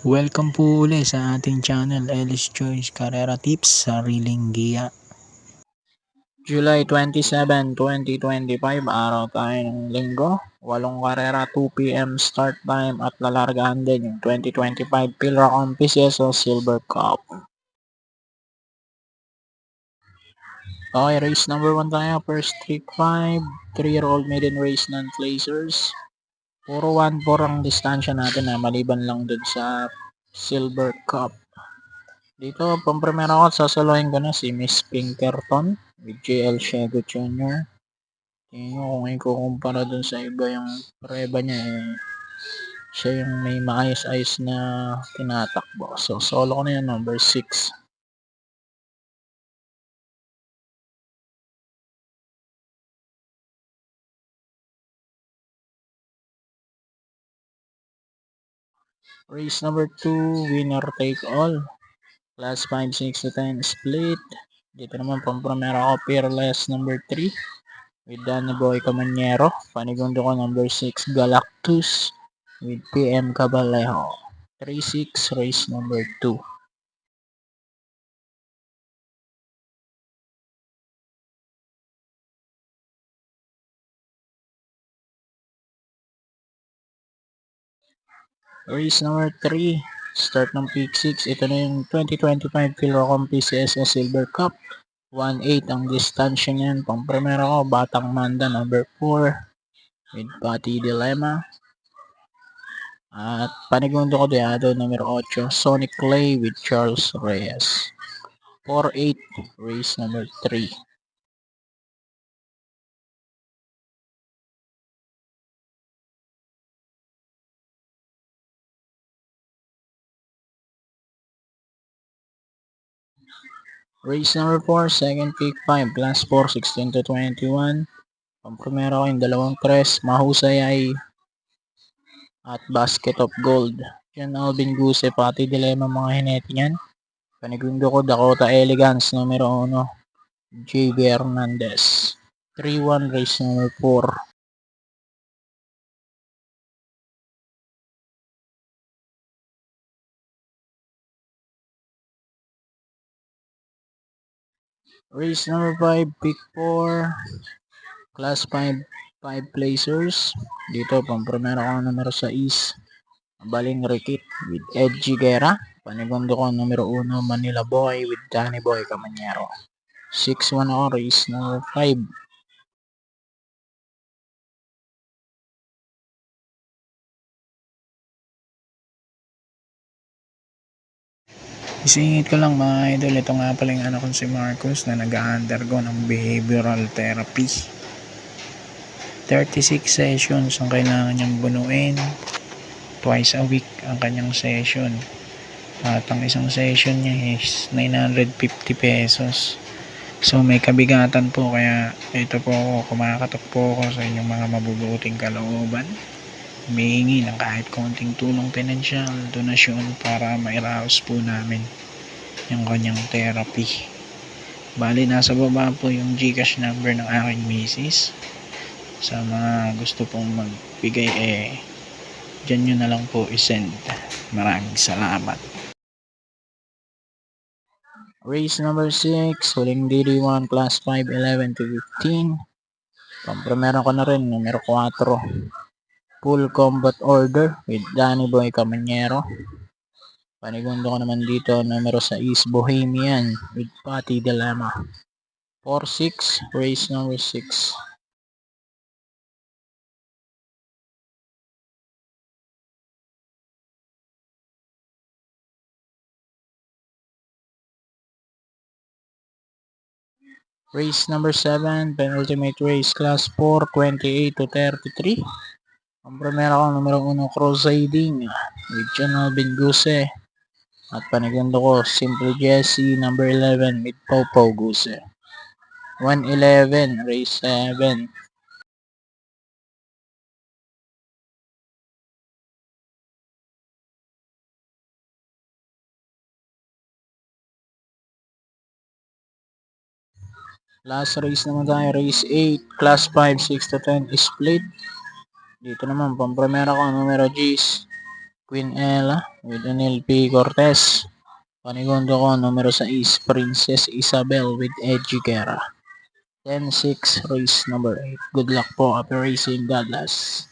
Welcome po uli sa ating channel, Ellis Choice Carrera Tips, Sariling Giya. July 27, 2025, araw tayo ng linggo. 8 karera, 2 p.m. start time at lalargahan din yung 2025 Pilracom PCSO Silver Cup. Okay, race number 1 tayo. First street 5, 3-year-old maiden race non-placers. Puro 1-4 ang distansya natin maliban lang dun sa Silver Cup. Dito, pampremera ko, sasaluhin ko na si Miss Pinkerton with JL Shego Jr. Tingnan nyo kung ikukumpara dun sa iba yung preba niya siya yung may maayos-ayos na tinatakbo. So, solo ko na yun, number 6. Race number 2, winner take all. Class 5, 6 to 10 split. Dito naman, pampremera ko, Peerless number 3 with Danny Boy Camaniero. Panigundo ko, number 6, Galactus with PM Cabalejo. 3-6, race number 2. Race number 3, start ng Peak 6. Ito na yung 2025 Pilracom PCSO Silver Cup. 1-8 ang distansya niyan. Pang-primera ko, Batang Manda number 4 with Pati Dilemma. At panigundo ko Deado number 8, Sonic Clay with Charles Reyes. 4-8, race number 3. Race number 4, second pick 5, class 4, 16 to 21. Pang-primera ko yung dalawang crest, mahusay ay at Basket of Gold. Yan Alvin Guse, Pati Dilemma mga hinete niyan. Panigundo ko Dakota Elegance numero 1, JB Hernandez. 3-1, race number 4. Race number 5, pick 4, class 5, 5 placers. Dito, pang-primera ko numero 6, Baling Rikit with Edgy Guerra. Panigundo ko numero 1, Manila Boy with Danny Boy Camaniero. 6-1 ako, race number 5. Isingit ko lang mga idol, ito nga pala yung anak ko si Marcos na nag-undergo ng behavioral therapy. 36 sessions ang kailangan niyang bunuin. Twice a week ang kanyang session. At ang isang session niya is 950 pesos. So may kabigatan po, kaya ito po ako, kumakatok po ako sa inyong mga mabubuting kalooban. Humihingi ng kahit konting tulong pinansyal, donasyon para mairaos po namin yung kanyang therapy. Bali, nasa baba po yung GCash number ng aking misis. Sa mga gusto pong magbigay, dyan nyo na lang po isend. Maraming salamat. Race number 6, huling DD1, class 5, 11 to 15. Pampremera ko na rin, numero 4. Full Combat Order with Danny Boy Camaniero. Panigundo ko naman dito, numero 6, Bohemian with Pati Dilemma. 4-6, race number 6. Race number 7, penultimate race, class 4, 28 to 33. Ang primera ko, numero 1, Crusading with John Alvin Guse. At panigundo ko, Simple Jesse, number 11 with Popo Guse. 1-11, race 7. Last race naman tayo, race 8, class 5, 6 to 10 split. Dito naman, pampremera ko, numero G's, Queen Ella with Anil P. Cortez. Panigundo ko, numero 6, Princess Isabel with Edgy Guerra. 10-6, race number 8. Good luck po, Happy Racing, God bless.